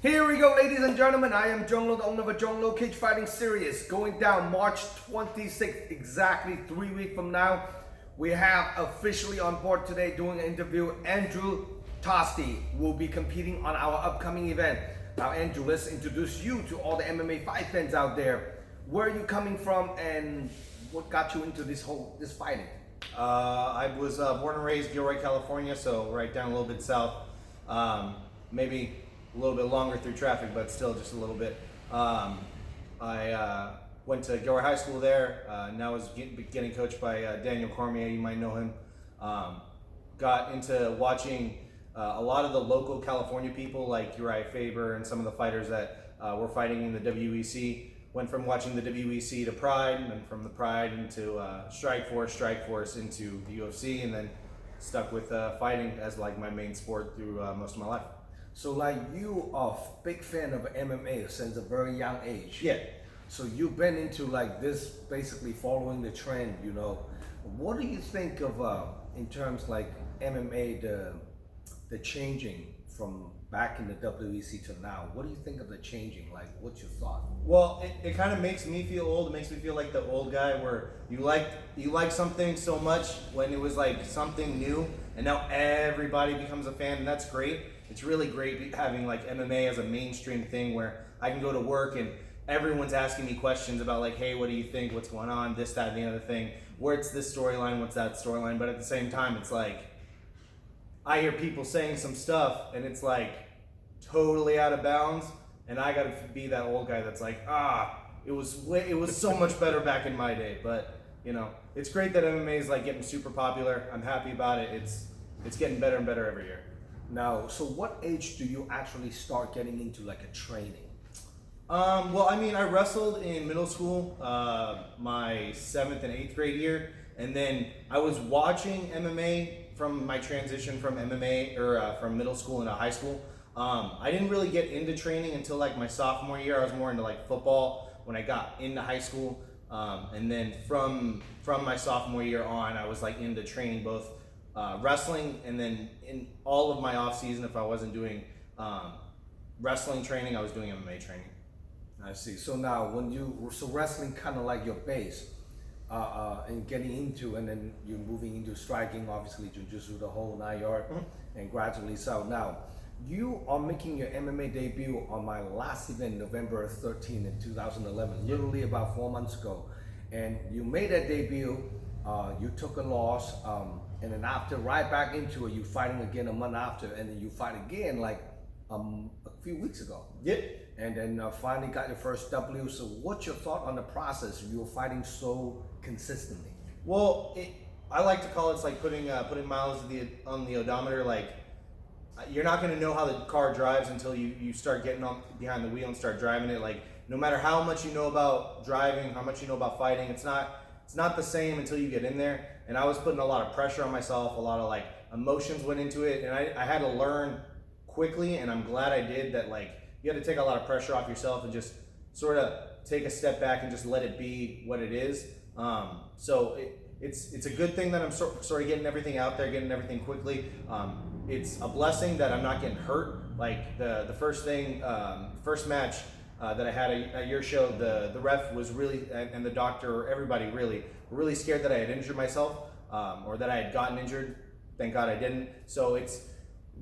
Here we go, ladies and gentlemen. I am Zhong, the owner of a Zhong Cage Fighting Series. Going down March 26th, exactly 3 weeks from now. We have officially on board today doing an interview. Andrew Toste will be competing on our upcoming event. Now, Andrew, let's introduce you to all the MMA fight fans out there. Where are you coming from, and what got you into this fighting? I was born and raised Gilroy, California, so right down a little bit south. Maybe a little bit longer through traffic, but still just a little bit. I went to Gilroy High School there. Now I was getting coached by Daniel Cormier, you might know him. Got into watching a lot of the local California people like Uriah Faber and some of the fighters that were fighting in the WEC. Went from watching the WEC to Pride, and then from the Pride into Strikeforce into the UFC, and then stuck with fighting as like my main sport through most of my life. So like you are a big fan of MMA since a very young age. Yeah. So you've been into like this, basically following the trend, you know. What do you think of in terms like MMA, the changing from back in the WEC to now? What do you think of the changing? Like, what's your thought? Well, it kind of makes me feel old. It makes me feel like the old guy where you like something so much when it was like something new, and now everybody becomes a fan, and that's great. It's really great having like MMA as a mainstream thing where I can go to work and everyone's asking me questions about like, hey, what do you think? What's going on? This, that, and the other thing. Where's this storyline? What's that storyline? But at the same time, it's like I hear people saying some stuff and it's like totally out of bounds, and I gotta be that old guy that's like, it was so much better back in my day. But you know, it's great that MMA is like getting super popular. I'm happy about it. It's getting better and better every year. Now, so what age do you actually start getting into like a training? Well, I mean, I wrestled in middle school, my 7th and 8th grade year, and then I was watching MMA from my transition from MMA or from middle school into high school. I didn't really get into training until like my sophomore year. I was more into like football when I got into high school, and then from my sophomore year on, I was like into training both wrestling, and then in all of my off season, if I wasn't doing wrestling training, I was doing MMA training. I see. So now, so wrestling kind of like your base, and getting into, and then you're moving into striking, obviously jiu-jitsu, the whole 9 yards, and gradually so. Now, you are making your MMA debut on my last event, November 13 in 2011, literally about 4 months ago, and you made that debut. You took a loss, and then after, right back into it, you fighting again a month after, and then you fight again like a few weeks ago. Yep. And then finally got your first W. So what's your thought on the process? You were fighting so consistently. Well, I like to call it like putting miles on the odometer. Like, you're not going to know how the car drives until you start getting on behind the wheel and start driving it. Like, no matter how much you know about driving, how much you know about fighting, it's not the same until you get in there. And I was putting a lot of pressure on myself, a lot of like emotions went into it, and I had to learn quickly, and I'm glad I did that. Like, you have to take a lot of pressure off yourself and just sort of take a step back and just let it be what it is. So it's a good thing that I'm sort of getting everything out there, getting everything quickly. It's a blessing that I'm not getting hurt. Like the first match that I had at your show, the ref was really, and the doctor, everybody really scared that I had injured myself, or that I had gotten injured. Thank God I didn't. So it's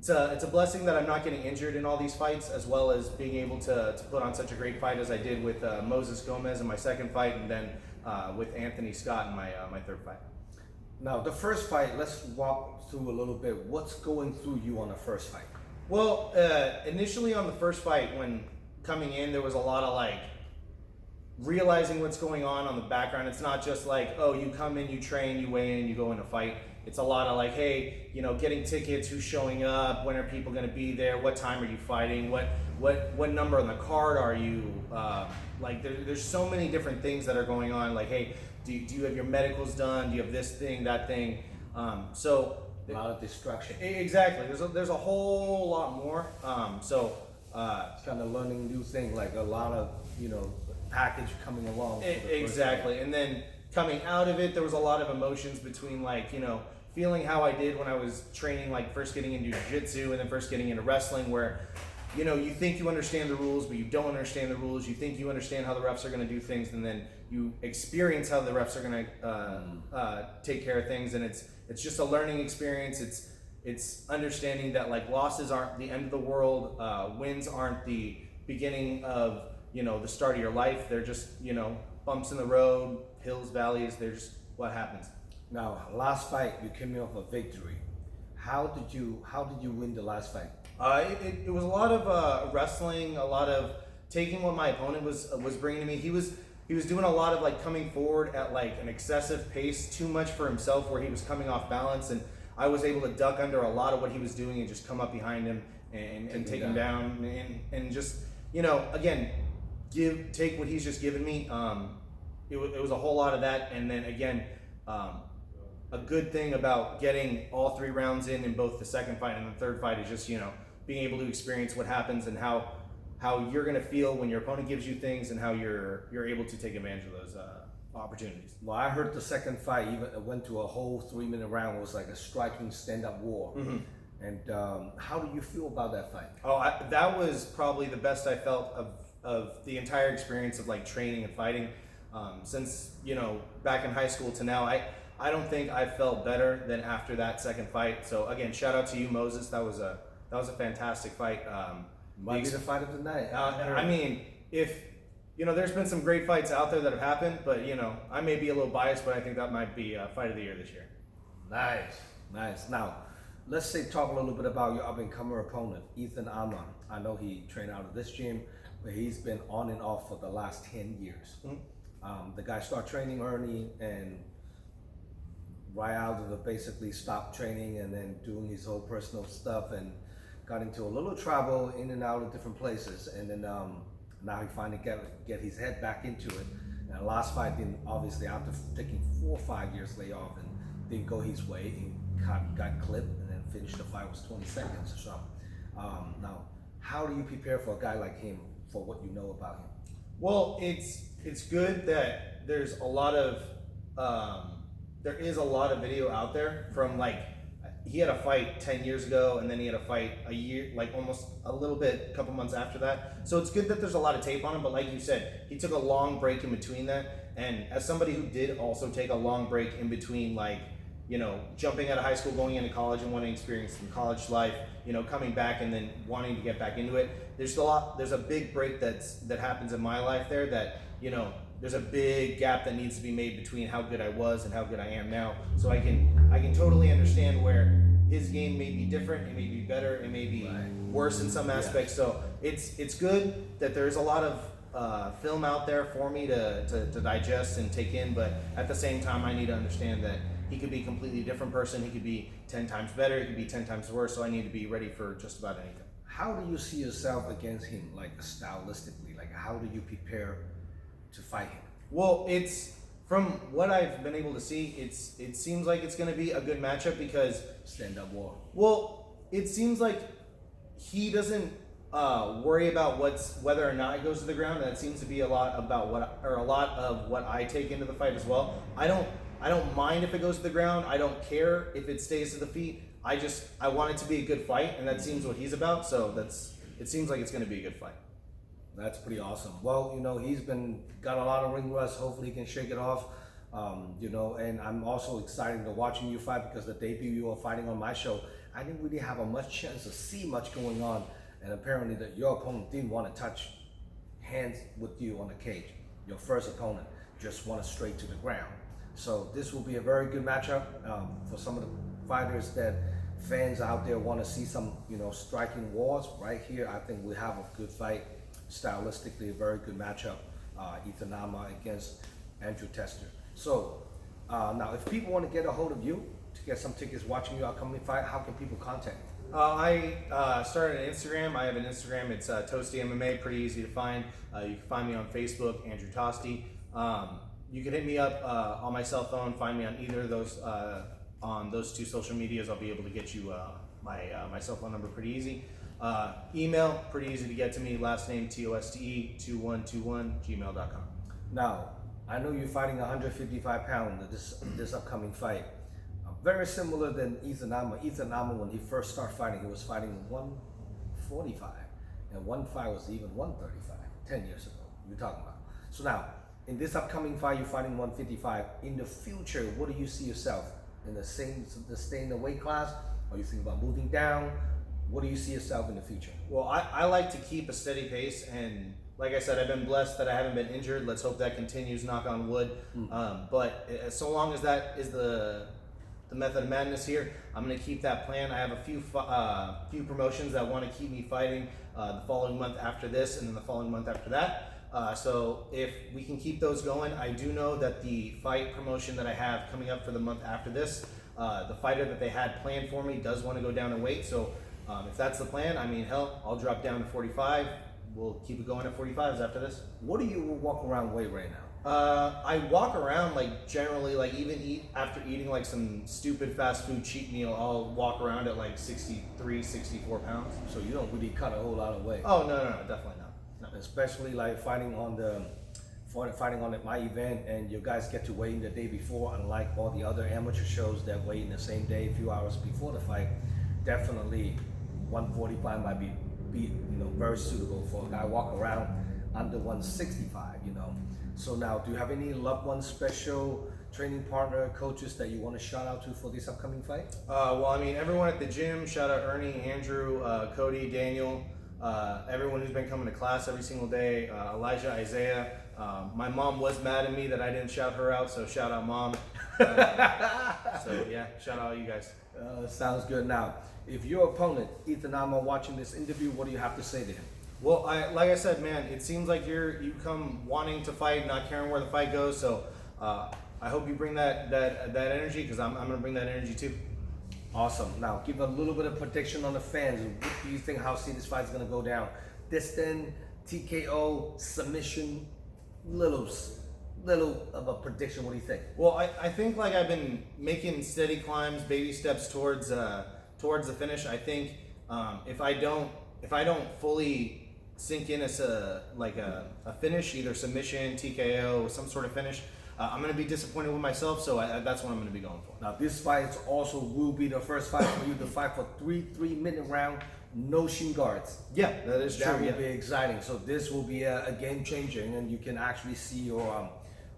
a blessing that I'm not getting injured in all these fights, as well as being able to put on such a great fight as I did with Moses Gomez in my second fight, and then with Anthony Scott in my third fight. Now, the first fight, let's walk through a little bit. What's going through you on the first fight? Well, initially on the first fight, when coming in, there was a lot of like realizing what's going on the background. It's not just like, oh, you come in, you train, you weigh in, you go in a fight. It's a lot of like, hey, you know, getting tickets, who's showing up, when are people going to be there, what time are you fighting, what number on the card are you, like there's so many different things that are going on. Like, hey, do you have your medicals done? Do you have this thing, that thing? So a lot of distraction. Exactly. There's a whole lot more. It's kind of learning new thing, like a lot of, you know, package coming along. Exactly. And then coming out of it, there was a lot of emotions between like, you know, feeling how I did when I was training, like first getting into jiu-jitsu and then first getting into wrestling, where you think you understand the rules, but you don't understand the rules. You think you understand how the refs are going to do things, and then you experience how the refs are going to take care of things, and it's just a learning experience. It's understanding that like losses aren't the end of the world, wins aren't the beginning of the start of your life. They're just bumps in the road, hills, valleys. They're just what happens. Now, last fight you came off a victory. How did you win the last fight? It was a lot of wrestling, a lot of taking what my opponent was bringing to me. He was doing a lot of like coming forward at like an excessive pace, too much for himself, where he was coming off balance, and I was able to duck under a lot of what he was doing and just come up behind him and take him down and just again take what he's just given me. It was a whole lot of that, and then again. A good thing about getting all 3 rounds in both the second fight and the third fight is just being able to experience what happens and how you're going to feel when your opponent gives you things and how you're able to take advantage of those opportunities. Well, I heard the second fight even went to a whole 3-minute round. It was like a striking stand-up war. Mm-hmm. And how do you feel about that fight? That was probably the best I felt of the entire experience of like training and fighting since back in high school to now. I don't think I felt better than after that second fight. So again, shout out to you, Moses. That was a fantastic fight. Might be the fight of the night. I mean, if there's been some great fights out there that have happened, but I may be a little biased, but I think that might be fight of the year this year. Nice. Now, let's talk a little bit about your up-and-comer opponent, Ethan Ama. I know he trained out of this gym, but he's been on and off for the last 10 years. Mm-hmm. The guy started training early and right out of the basically stopped training and then doing his whole personal stuff and got into a little trouble in and out of different places, and then now he finally get his head back into it. And the last fight, then obviously after taking 4 or 5 years layoff and didn't go his way, he got clipped and then finished the fight was 20 seconds or so. Now, how do you prepare for a guy like him for what you know about him? Well, it's good that there's a lot of there is a lot of video out there from like he had a fight 10 years ago and then he had a fight a year, like almost a couple months after that. So it's good that there's a lot of tape on him, but like you said, he took a long break in between that. And as somebody who did also take a long break in between, like, jumping out of high school, going into college and wanting to experience some college life, coming back and then wanting to get back into it. There's a big break that happens in my life there that, there's a big gap that needs to be made between how good I was and how good I am now. So I can totally understand where his game may be different, it may be better, it may be worse in some aspects. Yeah. So it's good that there's a lot of film out there for me to digest and take in, but at the same time I need to understand that he could be a completely different person. He could be 10 times better, he could be 10 times worse, so I need to be ready for just about anything. How do you see yourself against him, like stylistically? Like how do you prepare to fight him? Well, it's from what I've been able to see, it seems like it's going to be a good matchup because stand-up war. Well, it seems like he doesn't worry about whether or not it goes to the ground. That seems to be a lot of what I take into the fight as well. I don't mind if it goes to the ground. I don't care if it stays to the feet. I want it to be a good fight, and that seems what he's about. So it seems like it's going to be a good fight. That's pretty awesome. Well, he's got a lot of ring rust. Hopefully he can shake it off. And I'm also excited to watching you fight because the debut you were fighting on my show, I didn't really have a much chance to see much going on. And apparently that your opponent didn't want to touch hands with you on the cage. Your first opponent just wanted straight to the ground. So this will be a very good matchup for some of the fighters that fans out there want to see some, striking wars. Right here, I think we have a good fight. Stylistically, a very good matchup. Ethan Ama against Andrew Toste. So now, if people want to get a hold of you to get some tickets watching your upcoming fight, how can people contact you? I started an Instagram. I have an Instagram. It's Toste MMA. Pretty easy to find. You can find me on Facebook, Andrew Toste. You can hit me up on my cell phone. Find me on either of those on those 2 social medias. I'll be able to get you my cell phone number pretty easy. Email, pretty easy to get to me. Last name toste2121@gmail.com. Now, I know you're fighting 155 pounds this upcoming fight. Very similar than Ethan Ama. Ethan Ama, when he first started fighting, he was fighting 145. and one fight was even 135 10 years ago. You're talking about. So now, in this upcoming fight, you're fighting 155. In the future, what do you see yourself in the stay in the weight class, or you think about moving down? What do you see yourself in the future? Well, I like to keep a steady pace, and like I said, I've been blessed that I haven't been injured. Let's hope that continues, knock on wood. But so long as that is the method of madness here, I'm going to keep that plan. I have a few promotions that want to keep me fighting the following month after this, and then the following month after that. So if we can keep those going, I do know that the fight promotion that I have coming up for the month after this, the fighter that they had planned for me does want to go down in weight. So if that's the plan, I mean, hell, I'll drop down to 45. We'll keep it going at 45s after this. What do you walk around weight right now? I walk around like generally, like even after eating like some stupid fast food cheat meal, I'll walk around at like 63, 64 pounds. So you don't really cut a whole lot of weight. Oh, no, definitely not. No. Especially like fighting on my event, and you guys get to weigh in the day before, unlike all the other amateur shows that weigh in the same day, a few hours before the fight. Definitely 145 might be very suitable for a guy walk around under 165, So now, do you have any loved ones, special training partner, coaches that you want to shout out to for this upcoming fight? Well, I mean, everyone at the gym, shout out Ernie, Andrew, Cody, Daniel, everyone who's been coming to class every single day, Elijah, Isaiah. My mom was mad at me that I didn't shout her out, so shout out Mom. So yeah, shout out you guys. Sounds good. Now, if your opponent, Ethan Alma, watching this interview, what do you have to say to him? Well, like I said, man, it seems like you come wanting to fight, not caring where the fight goes. So I hope you bring that energy, because I'm going to bring that energy too. Awesome. Now, give a little bit of prediction on the fans. What do you think, how this fight is going to go down? Distant, TKO, submission, little of a prediction. What do you think? Well, I think like I've been making steady climbs, baby steps towards the finish. I think if I don't fully sink in as a finish, either submission, TKO, some sort of finish, I'm going to be disappointed with myself. So that's what I'm going to be going for. Now, this fight also will be the first fight for you to fight for 3-minute round, no shin guards. Yeah, that is true. That will be exciting. So this will be a game changer, and you can actually see your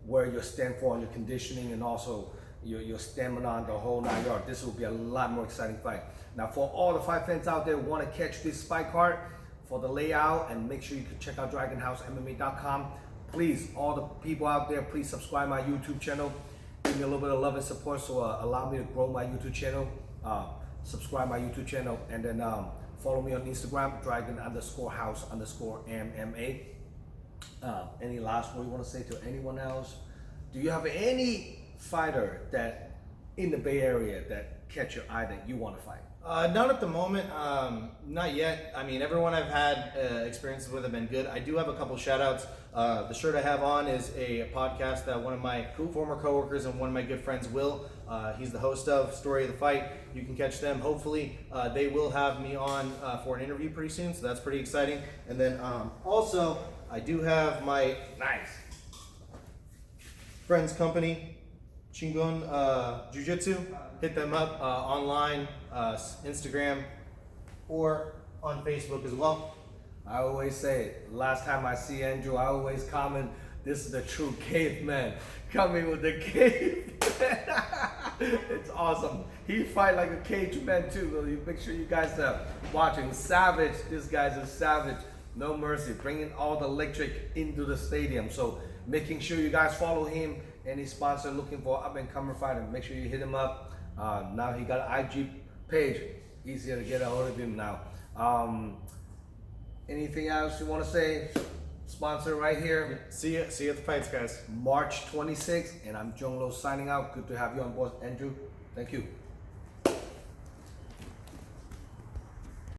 where you stand for on your conditioning, and also your stamina on the whole 9 yards. This will be a lot more exciting fight. Now, for all the fight fans out there who want to catch this fight card for the layout, and make sure you can check out DragonHouseMMA.com. Please, all the people out there, please subscribe my YouTube channel. Give me a little bit of love and support, so allow me to grow my YouTube channel. Subscribe my YouTube channel, and then follow me on Instagram, Dragon_House_MMA. Any last word you want to say to anyone else? Do you have any fighter that in the Bay Area that catch your eye that you want to fight? Not at the moment, not yet. I mean, everyone I've had experiences with have been good. I do have a couple shout outs. The shirt I have on is a podcast that one of my former coworkers and one of my good friends, Will, he's the host of Story of the Fight. You can catch them. Hopefully, they will have me on for an interview pretty soon, so that's pretty exciting. And then also, I do have my friend's company, Shingon Jiu-Jitsu. Hit them up online, Instagram, or on Facebook as well. I always say, last time I see Andrew, I always comment, this is the true caveman coming with the caveman. It's awesome. He fight like a cage man too. So you make sure you guys are watching. Savage. This guy's a savage. No mercy. Bringing all the electric into the stadium. So making sure you guys follow him. Any sponsor looking for up and coming fighter, make sure you hit him up. Now he got an IG page. Easier to get a hold of him now. Anything else you want to say? Sponsor right here. See you at the fights, guys. March 26th, and I'm Zhong signing out. Good to have you on board, Andrew. Thank you.